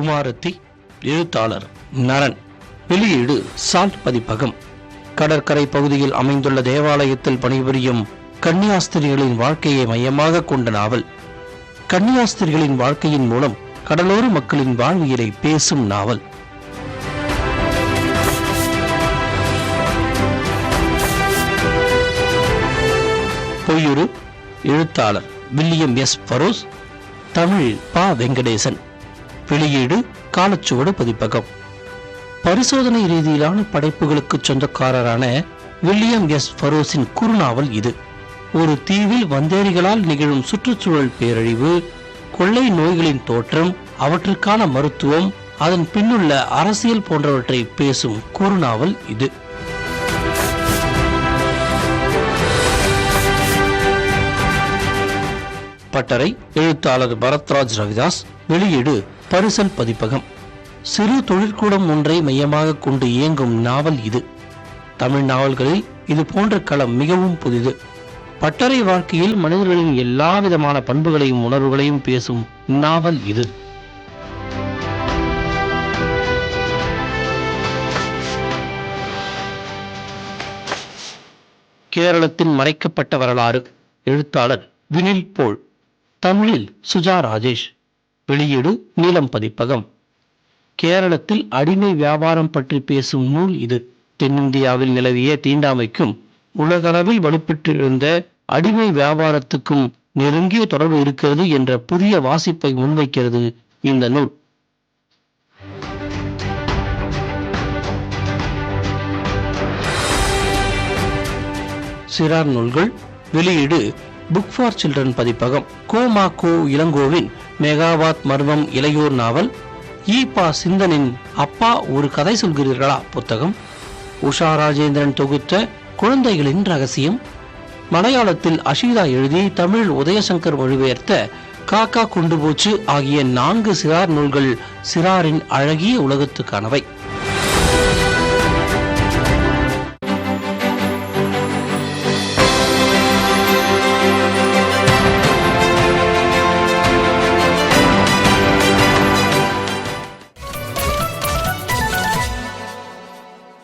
குமாரத்தி. எழுத்தாளர் நரன். வெளியீடு சால்ட் பதிப்பகம். கடற்கரை பகுதியில் அமைந்துள்ள தேவாலயத்தில் பணிபுரியும் கன்னியாஸ்திரிகளின் வாழ்க்கையை மையமாக கொண்ட நாவல். கன்னியாஸ்திரிகளின் வாழ்க்கையின் மூலம் கடலோர மக்களின் வாழ்வியலை பேசும் நாவல். பொய்யுரு. எழுத்தாளர் வில்லியம் எஸ் ஃபரோஸ். தமிழில் பா. வெங்கடேசன். வெளியீடு காலச்சுவடு பதிப்பகம். பரிசோதனை ரீதியிலான படைப்புகளுக்கு சொந்தக்காரரான வில்லியம் எஸ் ஃபரோஸின் குறுநாவல் இது. ஒரு தீவில் வந்தேரிகளால் நிகழும் சுற்றுச்சூழல் பேரழிவு, கொள்ளை நோய்களின் தோற்றம், அவற்றுக்கான மருத்துவம், அதன் பின்னுள்ள அரசியல் போன்றவற்றை பேசும் குறுநாவல் இது. பட்டறை. எழுத்தாளர் பரத்ராஜ் ரவிதாஸ். வெளியீடு பரிசல் பதிப்பகம். சிறு தொழிற்கூடம் ஒன்றை மையமாக கொண்டு இயங்கும் நாவல் இது. தமிழ் நாவல்களில் இது போன்ற களம் மிகவும் புதிது. பட்டறை வாழ்க்கையில் மனிதர்களின் எல்லா விதமான பண்புகளையும் உணர்வுகளையும் பேசும் நாவல் இது. கேரளத்தின் மறைக்கப்பட்ட வரலாறு. எழுத்தாளர் வினில் போல். தமிழில் சுஜா ராஜேஷ். வெளியீடு நீலம் பதிப்பகம். கேரளத்தில் அடிமை வியாபாரம் பற்றி பேசும் நூல் இது. தென்னிந்தியாவில் நிலவிய தீண்டாமைக்கும் உலகளவில் வலுப்பெற்றிருந்த அடிமை வியாபாரத்துக்கும் நெருங்கிய தொடர்பு இருக்கிறது என்ற புதிய வாசிப்பை முன்வைக்கிறது இந்த நூல். சிறார் நூல்கள். வெளியீடு புக் ஃபார் சில்ட்ரன் பதிப்பகம். கோமா கோ இளங்கோவின் மெகாவாத் மர்மம் இளையோர் நாவல். ஈபா சிந்தனின் அப்பா ஒரு கதை சொல்கிறீர்களா புத்தகம். உஷா ராஜேந்திரன் தொகுத்த குழந்தைகளின் ரகசியம். மலையாளத்தில் அஷீதா எழுதி தமிழில் உதயசங்கர் மொழிபெயர்த்த காக்கா கொண்டு போச்சு ஆகிய 4 சிறார் நூல்கள் சிறாரின் அழகிய உலகத்துக்கானவை.